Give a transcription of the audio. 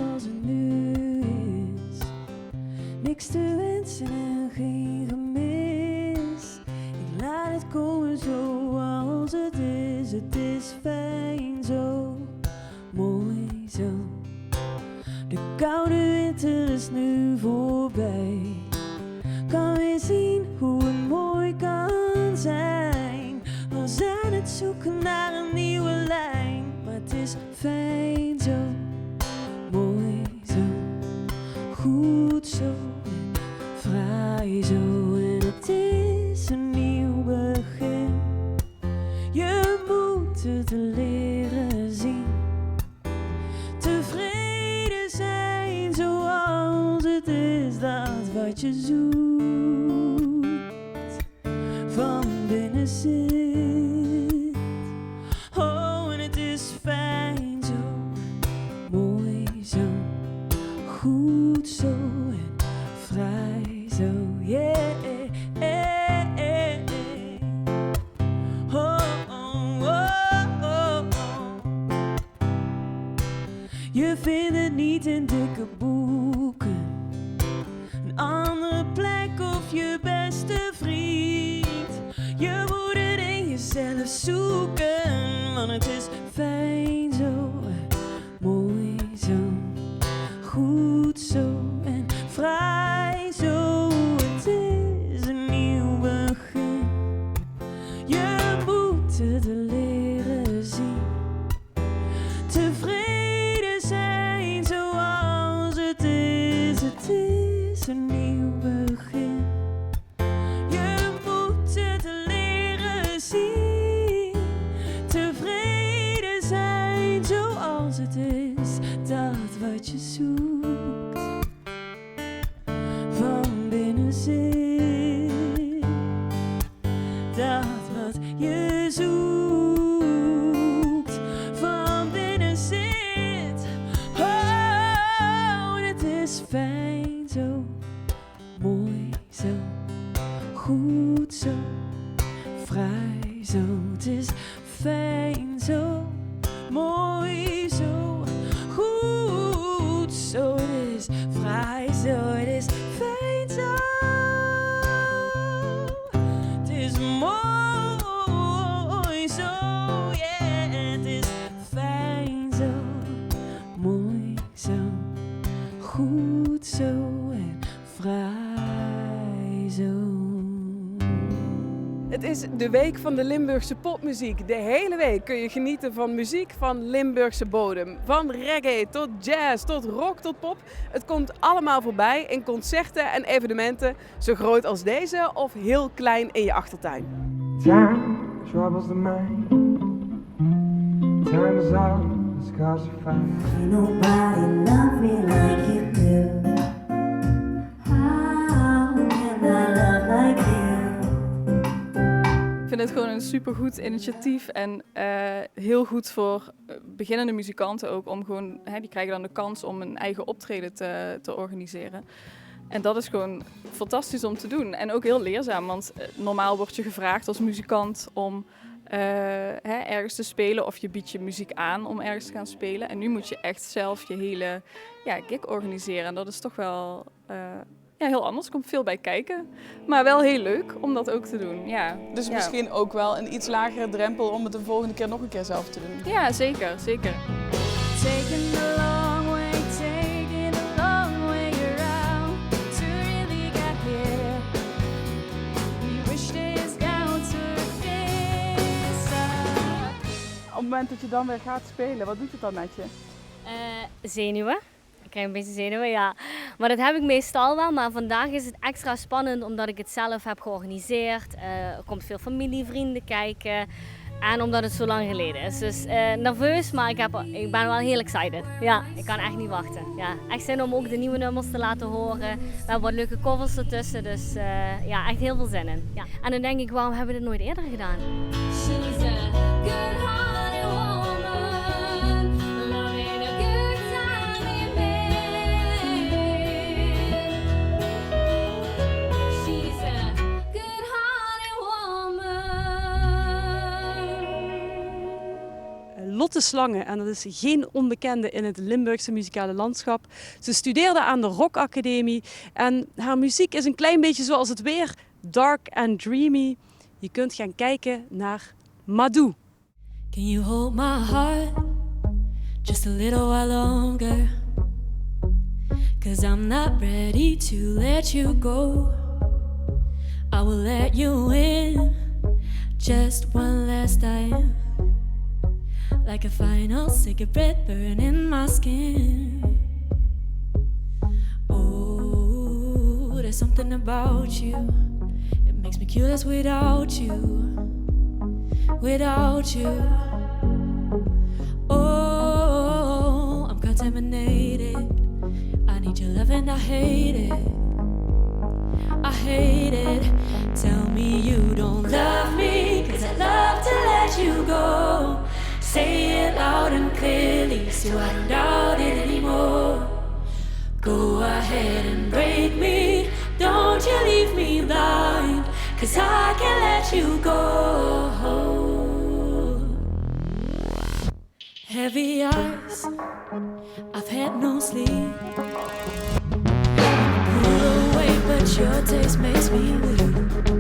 zoals het nu is. Niks te wensen en geen gemis. Ik laat het komen zoals het is. Het is fijn zo, mooi zo. De koude winter is nu voorbij. Kan weer zien hoe het mooi kan zijn. We zijn het zoeken naar een nieuwe lijn. Maar het is fijn zo, mooi zo, goed zo, vrij zo. En het is een nieuw begin. Je moet het leren zien. Tevreden zijn zoals het is. Dat wat je zoekt van binnen zit. Oh, en het is fijn zo, mooi zo, goed zo en vrij zo, yeah. Je vindt het niet in dikke boeken, een andere plek of je beste vriend. Je moet het in jezelf zoeken, want het is fijn zo, mooi zo, goed zo en vrij zo. Het is een nieuw begin. Je moet het leren zien. Tevreden zijn zoals het is. Het is een nieuw begin. Je moet het leren zien. Tevreden zijn zoals het is. Dat wat je zoekt van binnen zit. Dat wat je zoekt van binnen zit. Oh, het is fijn zo, mooi zo, goed zo, vrij zo. Het is fijn zo, mooi zo, goed zo. Het is vrij zo, het is fijn zo. Het is mooi zo, yeah. Het is fijn zo, mooi zo, goed zo en vrij zo. Het is de week van de Limburgse popmuziek. De hele week kun je genieten van muziek van Limburgse bodem. Van reggae tot jazz, tot rock, tot pop. Het komt allemaal voorbij in concerten en evenementen, zo groot als deze of heel klein in je achtertuin. Time troubles the mind. Time is out, the scars are fine. Ain't nobody love me like you do. How can I love like you? Ik vind het gewoon een supergoed initiatief en heel goed voor beginnende muzikanten ook om gewoon, die krijgen dan de kans om een eigen optreden te organiseren. En dat is gewoon fantastisch om te doen en ook heel leerzaam, want normaal word je gevraagd als muzikant om ergens te spelen of je biedt je muziek aan om ergens te gaan spelen. En nu moet je echt zelf je hele gig organiseren en dat is toch wel heel anders. Er komt veel bij kijken, maar wel heel leuk om dat ook te doen. Ja. Dus misschien ook wel een iets lagere drempel om het de volgende keer nog een keer zelf te doen. Ja, zeker, zeker. Taking the long way, taking the long way around to really get here. We wish this down to this. Op het moment dat je dan weer gaat spelen, wat doet het dan met je? Zenuwen. Ik krijg een beetje zenuwen, ja. Maar dat heb ik meestal wel. Maar vandaag is het extra spannend omdat ik het zelf heb georganiseerd. Er komt veel familie, vrienden kijken. En omdat het zo lang geleden is. Dus nerveus, maar ik ben wel heel excited. Ja, ik kan echt niet wachten. Ja, echt zin om ook de nieuwe nummers te laten horen. We hebben wat leuke covers ertussen. Dus echt heel veel zin in. Ja. En dan denk ik, waarom hebben we dit nooit eerder gedaan? She's a good-hearted woman, loving a good time in bed. She's a good-hearted woman. Zotte Slangen en dat is geen onbekende in het Limburgse muzikale landschap. Ze studeerde aan de Rock Academie en haar muziek is een klein beetje zoals het weer, dark and dreamy. Je kunt gaan kijken naar MADOUX. Can you hold my heart just a little while longer? 'Cause I'm not ready to let you go. I will let you in just one last time, like a final cigarette burning my skin. Oh, there's something about you, it makes me curious without you. Without you, oh, I'm contaminated. I need your love and I hate it. I hate it. Tell me you don't love me, 'cause I love to let you go. Say it loud and clearly, so I don't doubt it anymore. Go ahead and break me, don't you leave me blind, 'cause I can't let you go. Heavy eyes, I've had no sleep. Pull away, but your taste makes me weak.